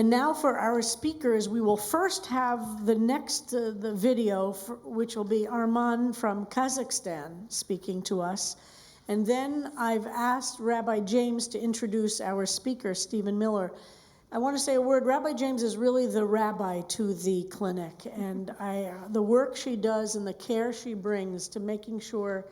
And now for our speakers, we will first have the video, which will be Arman from Kazakhstan speaking to us. And then I've asked Rabbi James to introduce our speaker, Stephen Miller. I want to say a word. Rabbi James is really the rabbi to the clinic, and the work she does and the care she brings to making sure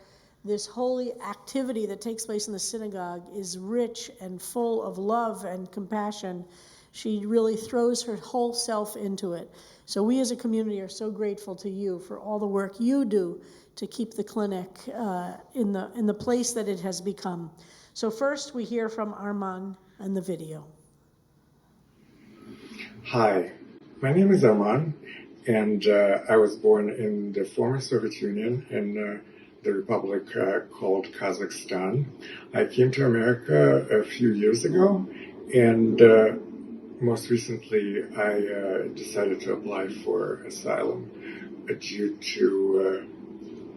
this holy activity that takes place in the synagogue is rich and full of love and compassion. She really throws her whole self into it. So we as a community are so grateful to you for all the work you do to keep the clinic in the place that it has become. So first we hear from Arman and the video. Hi, my name is Arman, and I was born in the former Soviet Union in the republic called Kazakhstan. I came to America a few years ago, and most recently I decided to apply for asylum due to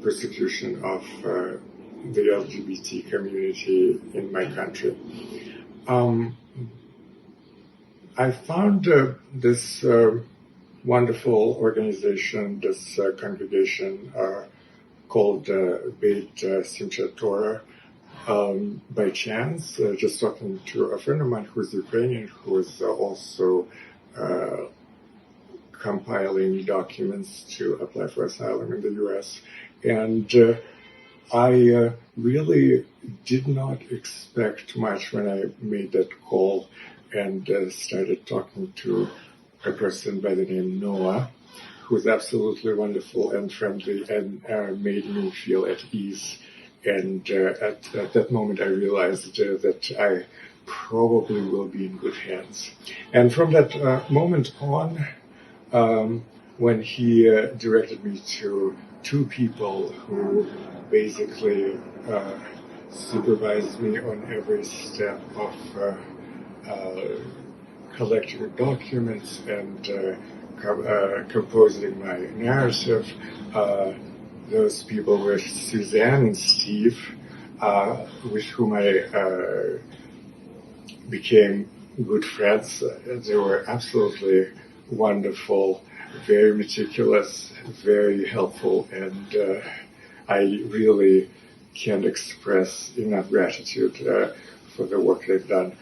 persecution of the LGBT community in my country. I found this wonderful organization, this congregation called Beit Simchat Torah by chance, just talking to a friend of mine who's Ukrainian, who is also compiling documents to apply for asylum in the U.S. And I really did not expect much when I made that call and started talking to a person by the name Noah, who was absolutely wonderful and friendly and made me feel at ease. And at that moment I realized that I probably will be in good hands. And from that moment on, when he directed me to two people who basically supervised me on every step of collecting documents and composing my narrative. Those people were Suzanne and Steve, with whom I became good friends. They were absolutely wonderful, very meticulous, very helpful, and I really can't express enough gratitude for the work they've done.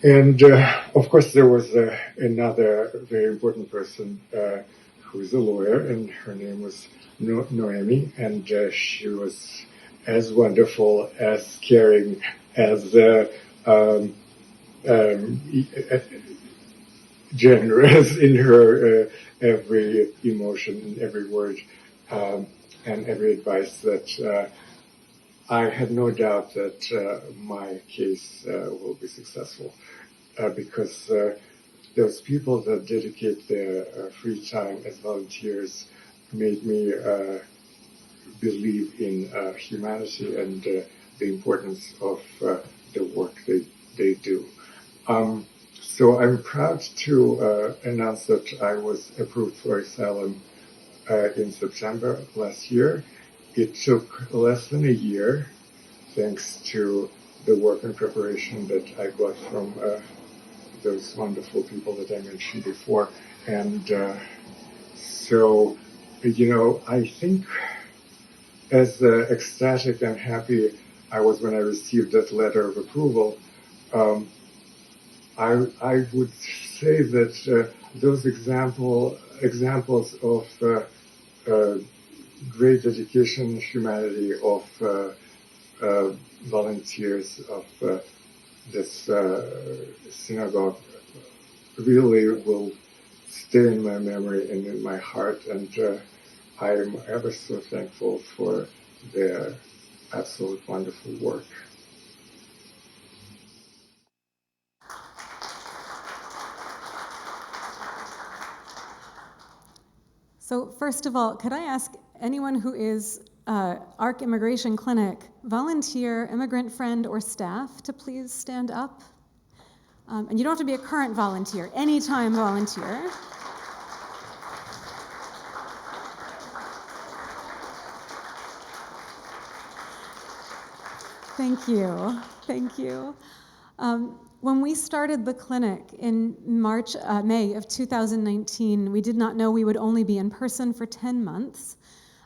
And of course, there was another very important person who is a lawyer, and her name was Noemi, and she was as wonderful, as caring, as generous in her every emotion, every word, and every advice that I had no doubt that my case will be successful because those people that dedicate their free time as volunteers made me believe in humanity and the importance of the work they do. So I'm proud to announce that I was approved for asylum in September last year. It took less than a year, thanks to the work and preparation that I got from those wonderful people that I mentioned before. And so, I think as ecstatic and happy I was when I received that letter of approval, I would say that those examples of great dedication, humanity of volunteers of this synagogue really will stay in my memory and in my heart, and I am ever so thankful for their absolute wonderful work. So first of all, could I ask anyone who is ARC Immigration Clinic, volunteer, immigrant friend, or staff to please stand up? And you don't have to be a current volunteer, anytime volunteer. Thank you. When we started the clinic in May of 2019, we did not know we would only be in person for 10 months,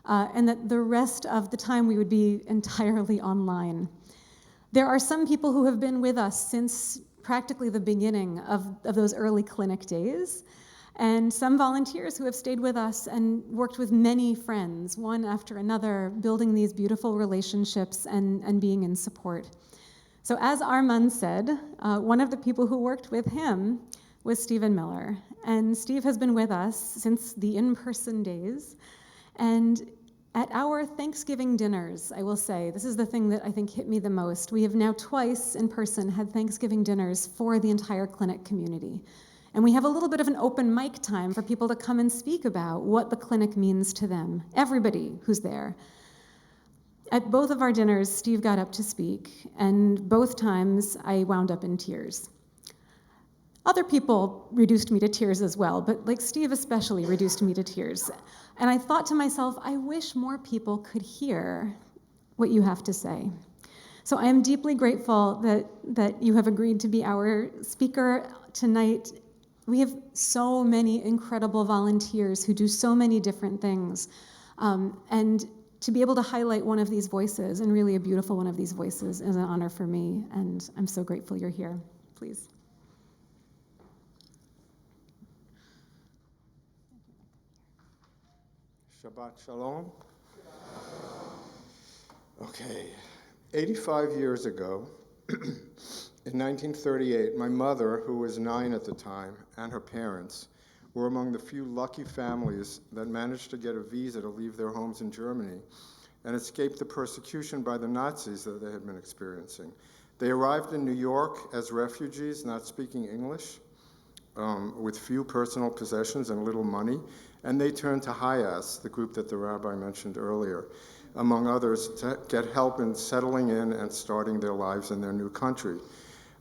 and that the rest of the time we would be entirely online. There are some people who have been with us since practically the beginning of those early clinic days, and some volunteers who have stayed with us and worked with many friends, one after another, building these beautiful relationships and being in support. So as Arman said, one of the people who worked with him was Stephen Miller. And Steve has been with us since the in-person days. And at our Thanksgiving dinners, I will say, this is the thing that I think hit me the most. We have now twice in person had Thanksgiving dinners for the entire clinic community. And we have a little bit of an open mic time for people to come and speak about what the clinic means to them, everybody who's there. At both of our dinners, Steve got up to speak, and both times I wound up in tears. Other people reduced me to tears as well, but like Steve especially reduced me to tears. And I thought to myself, I wish more people could hear what you have to say. So I am deeply grateful that you have agreed to be our speaker tonight. We have so many incredible volunteers who do so many different things. And to be able to highlight one of these voices, and really a beautiful one of these voices, is an honor for me, and I'm so grateful you're here. Please. Shabbat Shalom. Okay, 85 years ago, in 1938, my mother, who was 9 at the time, and her parents were among the few lucky families that managed to get a visa to leave their homes in Germany and escape the persecution by the Nazis that they had been experiencing. They arrived in New York as refugees, not speaking English, with few personal possessions and little money, and they turned to HIAS, the group that the rabbi mentioned earlier, among others, to get help in settling in and starting their lives in their new country.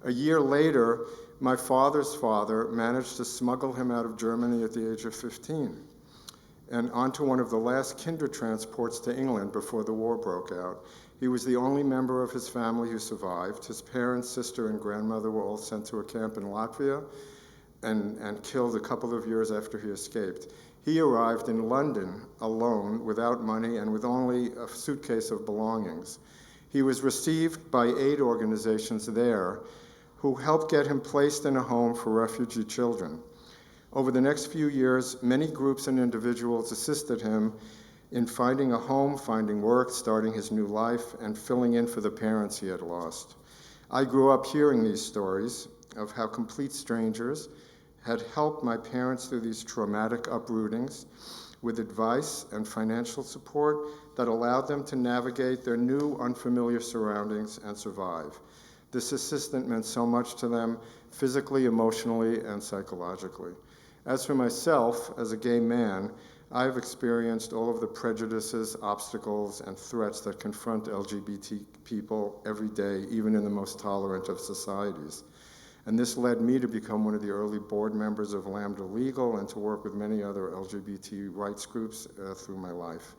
A year later, my father's father managed to smuggle him out of Germany at the age of 15 and onto one of the last kinder transports to England before the war broke out. He was the only member of his family who survived. His parents, sister, and grandmother were all sent to a camp in Latvia and killed a couple of years after he escaped. He arrived in London alone, without money, and with only a suitcase of belongings. He was received by aid organizations there who helped get him placed in a home for refugee children. Over the next few years, many groups and individuals assisted him in finding a home, finding work, starting his new life, and filling in for the parents he had lost. I grew up hearing these stories of how complete strangers had helped my parents through these traumatic uprootings with advice and financial support that allowed them to navigate their new unfamiliar surroundings and survive. This assistance meant so much to them physically, emotionally, and psychologically. As for myself, as a gay man, I've experienced all of the prejudices, obstacles, and threats that confront LGBT people every day, even in the most tolerant of societies. And this led me to become one of the early board members of Lambda Legal and to work with many other LGBT rights groups through my life.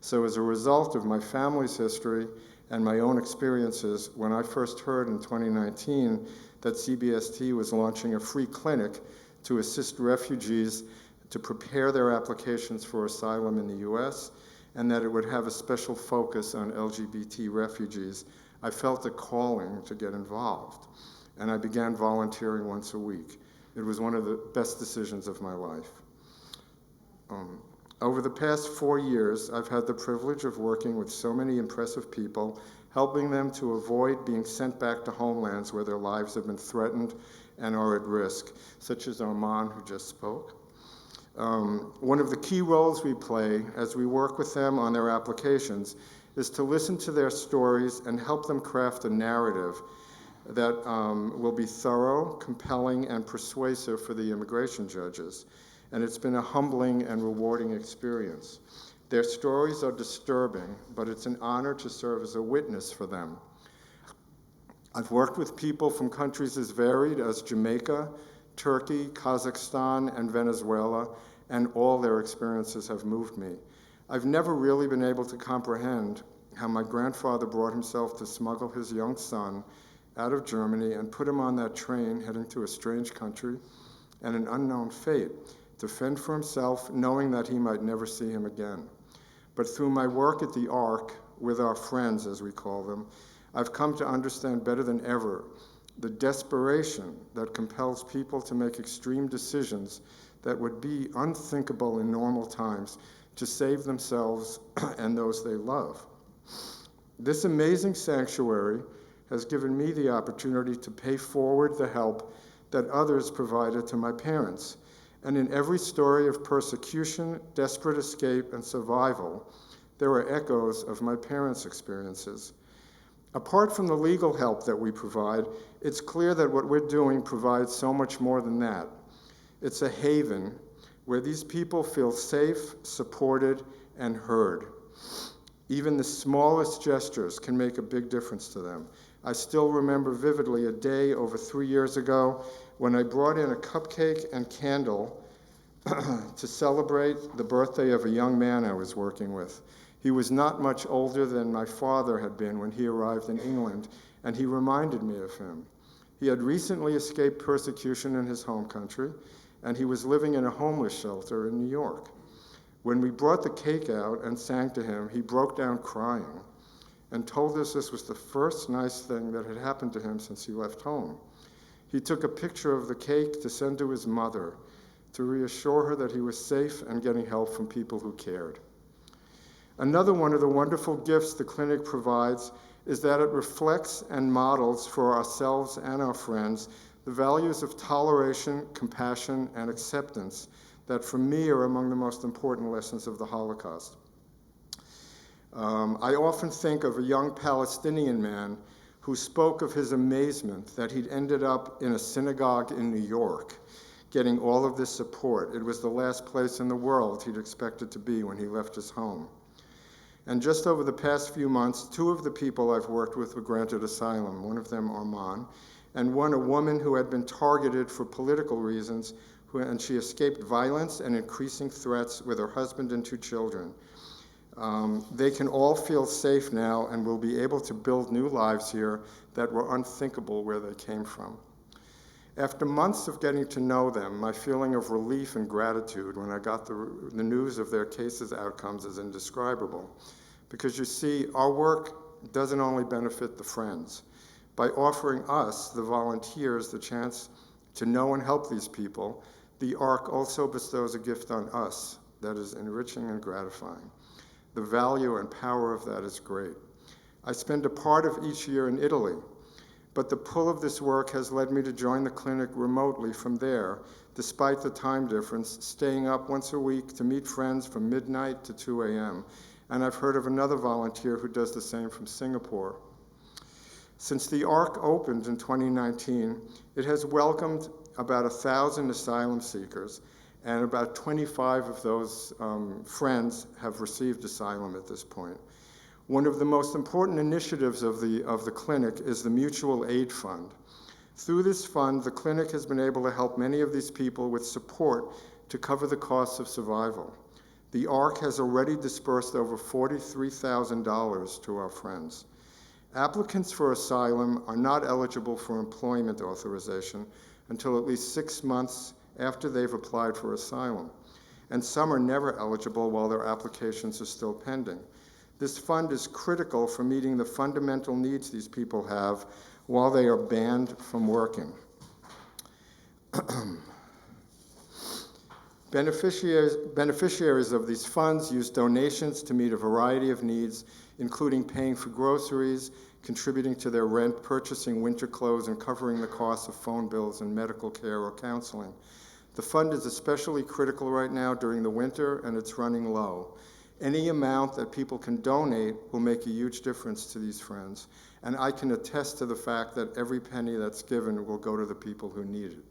So as a result of my family's history and my own experiences, when I first heard in 2019 that CBST was launching a free clinic to assist refugees to prepare their applications for asylum in the US, and that it would have a special focus on LGBT refugees, I felt a calling to get involved. And I began volunteering once a week. It was one of the best decisions of my life. Over the past 4 years, I've had the privilege of working with so many impressive people, helping them to avoid being sent back to homelands where their lives have been threatened and are at risk, such as Arman, who just spoke. One of the key roles we play as we work with them on their applications is to listen to their stories and help them craft a narrative that will be thorough, compelling, and persuasive for the immigration judges. And it's been a humbling and rewarding experience. Their stories are disturbing, but it's an honor to serve as a witness for them. I've worked with people from countries as varied as Jamaica, Turkey, Kazakhstan, and Venezuela, and all their experiences have moved me. I've never really been able to comprehend how my grandfather brought himself to smuggle his young son out of Germany and put him on that train heading to a strange country and an unknown fate, to fend for himself, knowing that he might never see him again. But through my work at the Ark, with our friends, as we call them, I've come to understand better than ever the desperation that compels people to make extreme decisions that would be unthinkable in normal times to save themselves and those they love. This amazing sanctuary has given me the opportunity to pay forward the help that others provided to my parents. And in every story of persecution, desperate escape, and survival, there are echoes of my parents' experiences. Apart from the legal help that we provide, it's clear that what we're doing provides so much more than that. It's a haven where these people feel safe, supported, and heard. Even the smallest gestures can make a big difference to them. I still remember vividly a day over 3 years ago when I brought in a cupcake and candle to celebrate the birthday of a young man I was working with. He was not much older than my father had been when he arrived in England, and he reminded me of him. He had recently escaped persecution in his home country, and he was living in a homeless shelter in New York. When we brought the cake out and sang to him, he broke down crying and told us this was the first nice thing that had happened to him since he left home. He took a picture of the cake to send to his mother to reassure her that he was safe and getting help from people who cared. Another one of the wonderful gifts the clinic provides is that it reflects and models for ourselves and our friends the values of toleration, compassion, and acceptance that for me are among the most important lessons of the Holocaust. I often think of a young Palestinian man who spoke of his amazement that he'd ended up in a synagogue in New York, getting all of this support. It was the last place in the world he'd expected to be when he left his home. And just over the past few months, 2 of the people I've worked with were granted asylum, one of them Arman, and one a woman who had been targeted for political reasons, and she escaped violence and increasing threats with her husband and 2 children. They can all feel safe now and will be able to build new lives here that were unthinkable where they came from. After months of getting to know them, my feeling of relief and gratitude when I got the news of their cases' outcomes is indescribable. Because you see, our work doesn't only benefit the friends. By offering us, the volunteers, the chance to know and help these people, the Ark also bestows a gift on us that is enriching and gratifying. The value and power of that is great. I spend a part of each year in Italy, but the pull of this work has led me to join the clinic remotely from there, despite the time difference, staying up once a week to meet friends from midnight to 2 a.m. And I've heard of another volunteer who does the same from Singapore. Since the Ark opened in 2019, it has welcomed about 1,000 asylum seekers, and about 25 of those friends have received asylum at this point. One of the most important initiatives of the clinic is the Mutual Aid Fund. Through this fund, the clinic has been able to help many of these people with support to cover the costs of survival. The Ark has already dispersed over $43,000 to our friends. Applicants for asylum are not eligible for employment authorization until at least 6 months after they've applied for asylum, and some are never eligible while their applications are still pending. This fund is critical for meeting the fundamental needs these people have while they are banned from working. Beneficiaries of these funds use donations to meet a variety of needs, including paying for groceries, contributing to their rent, purchasing winter clothes, and covering the costs of phone bills and medical care or counseling. The fund is especially critical right now during the winter, and it's running low. Any amount that people can donate will make a huge difference to these friends, and I can attest to the fact that every penny that's given will go to the people who need it.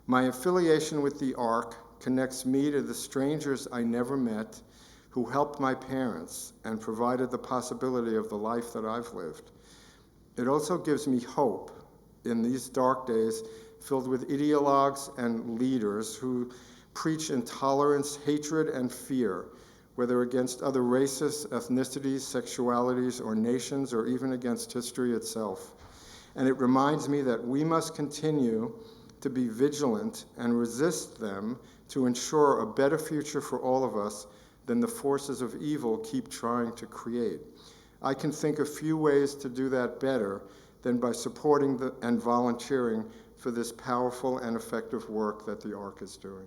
My affiliation with the Ark connects me to the strangers I never met who helped my parents and provided the possibility of the life that I've lived. It also gives me hope in these dark days filled with ideologues and leaders who preach intolerance, hatred, and fear, whether against other races, ethnicities, sexualities, or nations, or even against history itself. and it reminds me that we must continue to be vigilant and resist them to ensure a better future for all of us than the forces of evil keep trying to create. I can think of few ways to do that better than by supporting and volunteering for this powerful and effective work that the ARC is doing.